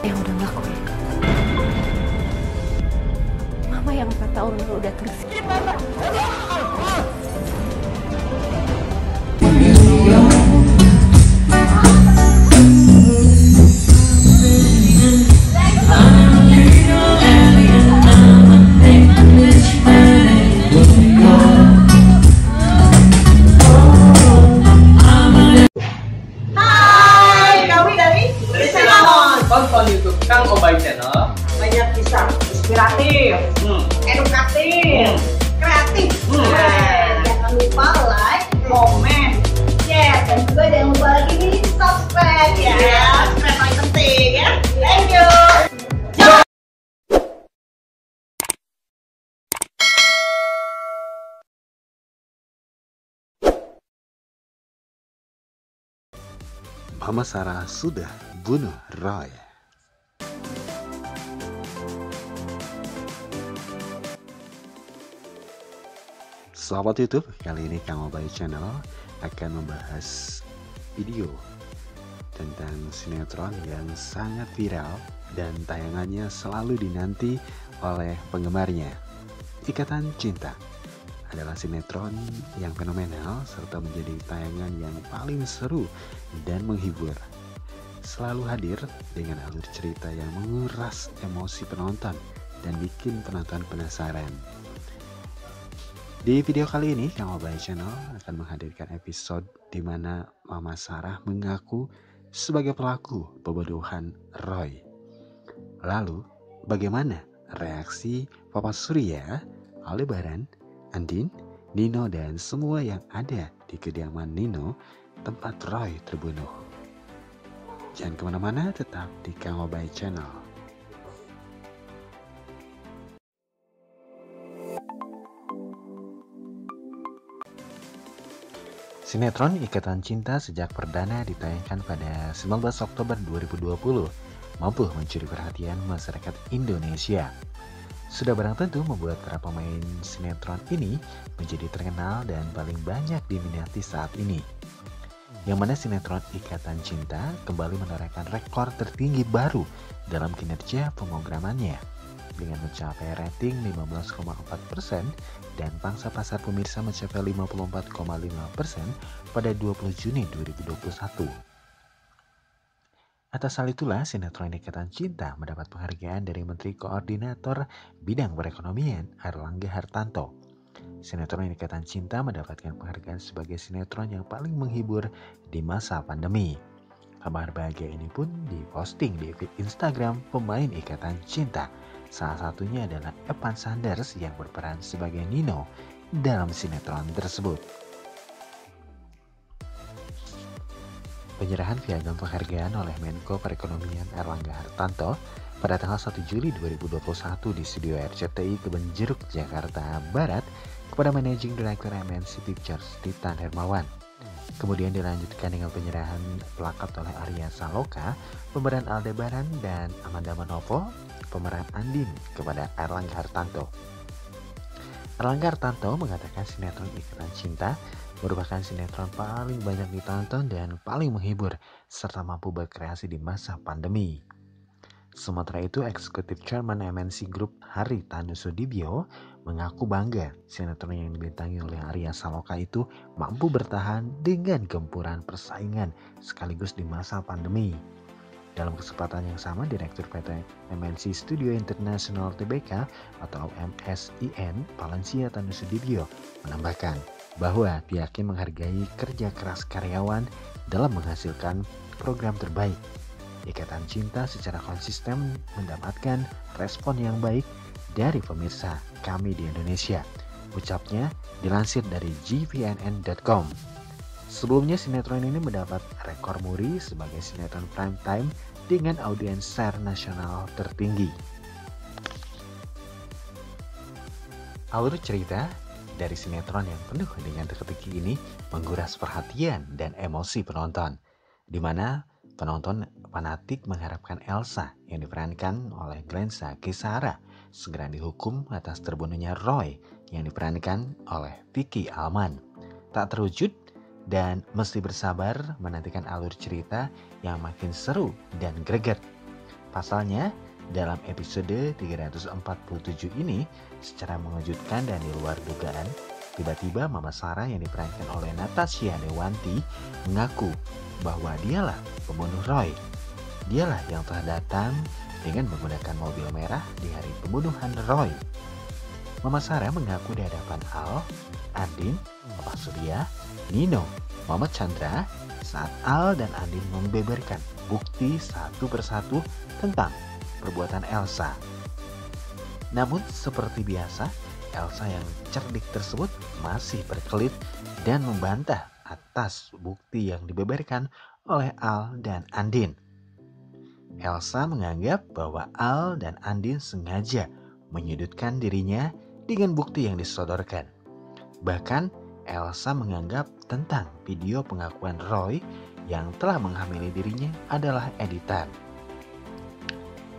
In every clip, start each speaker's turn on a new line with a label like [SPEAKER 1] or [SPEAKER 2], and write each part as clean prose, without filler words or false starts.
[SPEAKER 1] Yang udah ngelakuin. Mama yang 4 tahun lalu udah tersingkir.
[SPEAKER 2] Tonton YouTube Kang Obay Channel.
[SPEAKER 3] Banyak kisah inspiratif, edukatif, kreatif. Jangan lupa like, komen, share, dan juga jangan lupa lagi nih subscribe ya. Subscribe paling penting ya. Thank you.
[SPEAKER 4] Mama Sarah sudah bunuh Roy. Sahabat YouTube, kali ini Kang Obay Channel akan membahas video tentang sinetron yang sangat viral dan tayangannya selalu dinanti oleh penggemarnya. Ikatan Cinta adalah sinetron yang fenomenal serta menjadi tayangan yang paling seru dan menghibur. Selalu hadir dengan alur cerita yang menguras emosi penonton dan bikin penonton penasaran. Di video kali ini, Kang Obay Channel akan menghadirkan episode di mana Mama Sarah mengaku sebagai pelaku pembunuhan Roy. Lalu, bagaimana reaksi Papa Surya, Aldebaran, Andin, Nino, dan semua yang ada di kediaman Nino tempat Roy terbunuh? Jangan kemana-mana, tetap di Kang Obay Channel. Sinetron Ikatan Cinta sejak perdana ditayangkan pada 19 Oktober 2020 mampu mencuri perhatian masyarakat Indonesia. Sudah barang tentu membuat para pemain sinetron ini menjadi terkenal dan paling banyak diminati saat ini. Yang mana sinetron Ikatan Cinta kembali menorehkan rekor tertinggi baru dalam kinerja pemrogramannya dengan mencapai rating 15,4% dan pangsa pasar pemirsa mencapai 54,5% pada 20 Juni 2021. Atas hal itulah, sinetron Ikatan Cinta mendapat penghargaan dari Menteri Koordinator Bidang Perekonomian Airlangga Hartarto. Sinetron Ikatan Cinta mendapatkan penghargaan sebagai sinetron yang paling menghibur di masa pandemi. Kabar bahagia ini pun diposting di feed Instagram pemain Ikatan Cinta. Salah satunya adalah Evan Sanders yang berperan sebagai Nino dalam sinetron tersebut. Penyerahan piagam penghargaan oleh Menko Perekonomian Airlangga Hartarto pada tanggal 1 Juli 2021 di studio RCTI Kebonjeruk, Jakarta Barat kepada Managing Director MNC Pictures Titan Hermawan. Kemudian dilanjutkan dengan penyerahan plakat oleh Arya Saloka, pemeran Aldebaran, dan Amanda Manopo, pemeran Andin, kepada Airlangga Hartarto. Airlangga Hartarto mengatakan sinetron Ikatan Cinta merupakan sinetron paling banyak ditonton dan paling menghibur serta mampu berkreasi di masa pandemi. Sementara itu, Eksekutif Chairman MNC Group Hari Tanu Sudibyo mengaku bangga sinetron yang dibintangi oleh Arya Saloka itu mampu bertahan dengan gempuran persaingan sekaligus di masa pandemi. Dalam kesempatan yang sama, Direktur PT MNC Studio International Tbk atau MSIN Valencia Tanu Sudibyo menambahkan bahwa pihaknya menghargai kerja keras karyawan dalam menghasilkan program terbaik. Ikatan Cinta secara konsisten mendapatkan respon yang baik dari pemirsa kami di Indonesia, ucapnya dilansir dari gvnn.com. Sebelumnya sinetron ini mendapat rekor muri sebagai sinetron prime time dengan audiens share nasional tertinggi. Alur cerita dari sinetron yang penuh dengan teka-teki ini menguras perhatian dan emosi penonton, di mana penonton fanatik mengharapkan Elsa yang diperankan oleh Glensa Kisara segera dihukum atas terbunuhnya Roy yang diperankan oleh Vicky Alman. Tak terwujud, dan mesti bersabar menantikan alur cerita yang makin seru dan greget. Pasalnya, dalam episode 347 ini, secara mengejutkan dan di luar dugaan, tiba-tiba Mama Sarah yang diperankan oleh Natasha Dewanti mengaku bahwa dialah pembunuh Roy. Dialah yang telah datang dengan menggunakan mobil merah di hari pembunuhan Roy. Mama Sarah mengaku di hadapan Al, Andin, Papa Surya, Nino, Mama Chandra saat Al dan Andin membeberkan bukti satu persatu tentang perbuatan Elsa. Namun seperti biasa, Elsa yang cerdik tersebut masih berkelit dan membantah atas bukti yang dibeberkan oleh Al dan Andin. Elsa menganggap bahwa Al dan Andin sengaja menyudutkan dirinya dengan bukti yang disodorkan. Bahkan Elsa menganggap tentang video pengakuan Roy yang telah menghamili dirinya adalah editan.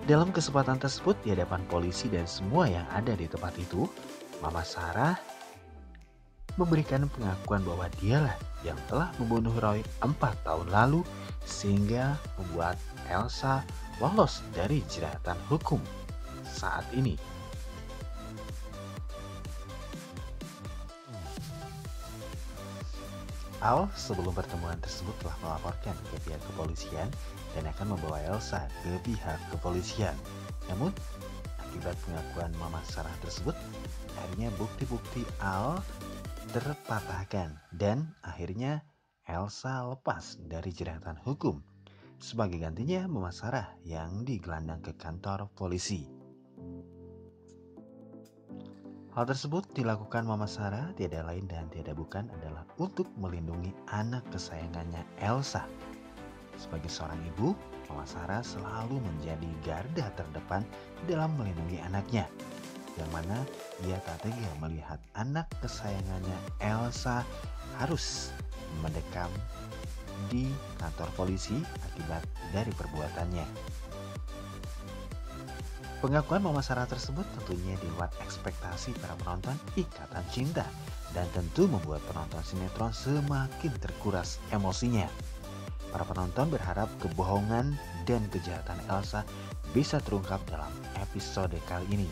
[SPEAKER 4] Dalam kesempatan tersebut di hadapan polisi dan semua yang ada di tempat itu, Mama Sarah memberikan pengakuan bahwa dialah yang telah membunuh Roy 4 tahun lalu sehingga membuat Elsa lolos dari jeratan hukum saat ini. Al sebelum pertemuan tersebut telah melaporkan ke pihak kepolisian dan akan membawa Elsa ke pihak kepolisian. Namun, akibat pengakuan Mama Sarah tersebut, akhirnya bukti-bukti Al terpatahkan dan akhirnya Elsa lepas dari jeratan hukum. Sebagai gantinya Mama Sarah yang digelandang ke kantor polisi. Hal tersebut dilakukan Mama Sarah tiada lain dan tiada bukan adalah untuk melindungi anak kesayangannya Elsa. Sebagai seorang ibu, Mama Sarah selalu menjadi garda terdepan dalam melindungi anaknya. Yang mana ia tak tega melihat anak kesayangannya Elsa harus mendekam di kantor polisi akibat dari perbuatannya. Pengakuan Mama Sarah tersebut tentunya di luar ekspektasi para penonton Ikatan Cinta dan tentu membuat penonton sinetron semakin terkuras emosinya. Para penonton berharap kebohongan dan kejahatan Elsa bisa terungkap dalam episode kali ini.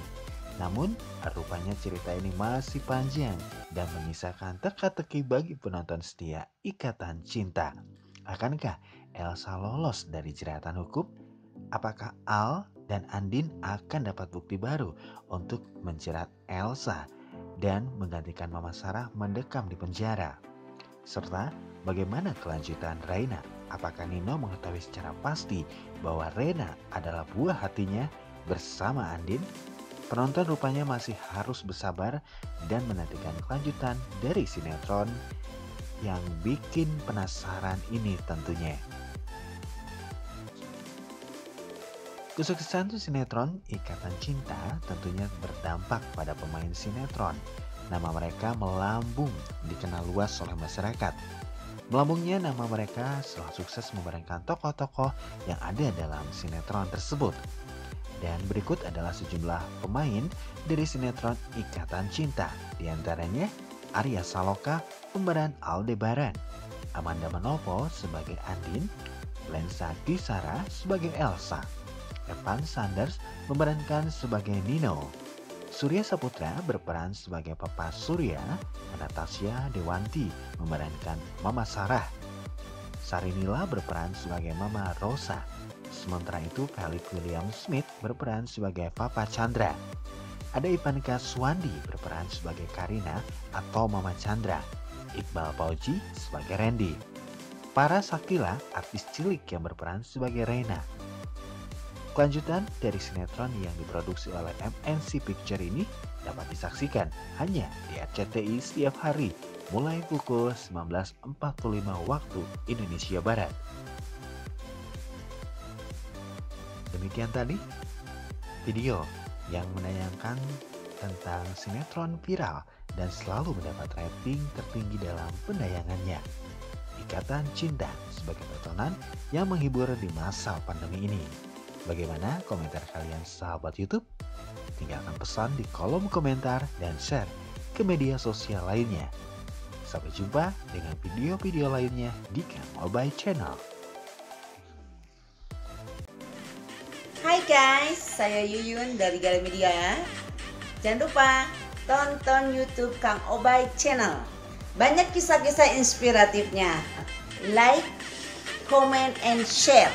[SPEAKER 4] Namun, rupanya cerita ini masih panjang dan menyisakan teka-teki bagi penonton setia Ikatan Cinta. Akankah Elsa lolos dari jeratan hukum? Apakah Al dan Andin akan dapat bukti baru untuk menjerat Elsa dan menggantikan Mama Sarah mendekam di penjara? Serta bagaimana kelanjutan Reina? Apakah Nino mengetahui secara pasti bahwa Reina adalah buah hatinya bersama Andin? Penonton rupanya masih harus bersabar dan menantikan kelanjutan dari sinetron yang bikin penasaran ini tentunya. Kesuksesan sinetron Ikatan Cinta tentunya berdampak pada pemain sinetron. Nama mereka melambung dikenal luas oleh masyarakat. Melambungnya nama mereka setelah sukses memerankan tokoh-tokoh yang ada dalam sinetron tersebut. Dan berikut adalah sejumlah pemain dari sinetron Ikatan Cinta. Di antaranya Arya Saloka pemeran Aldebaran, Amanda Manopo sebagai Andin, Lensa Kisara sebagai Elsa, Evan Sanders memerankan sebagai Nino, Surya Saputra berperan sebagai Papa Surya, Natasha Dewanti memerankan Mama Sarah, Sarinila berperan sebagai Mama Rosa. Sementara itu Felix William Smith berperan sebagai Papa Chandra. Ada Ivanka Swandi berperan sebagai Karina atau Mama Chandra. Iqbal Pauji sebagai Randy. Para Sakila artis cilik yang berperan sebagai Reina. Kelanjutan dari sinetron yang diproduksi oleh MNC Picture ini dapat disaksikan hanya di RCTI setiap hari mulai pukul 19.45 waktu Indonesia Barat. Demikian tadi video yang menayangkan tentang sinetron viral dan selalu mendapat rating tertinggi dalam penayangannya. Ikatan Cinta sebagai tontonan yang menghibur di masa pandemi ini. Bagaimana komentar kalian sahabat YouTube? Tinggalkan pesan di kolom komentar dan share ke media sosial lainnya. Sampai jumpa dengan video-video lainnya di Kang Obay Channel.
[SPEAKER 5] Hai guys, saya Yuyun dari Gali Media. Jangan lupa tonton YouTube Kang Obay Channel. Banyak kisah-kisah inspiratifnya. Like, comment, and share.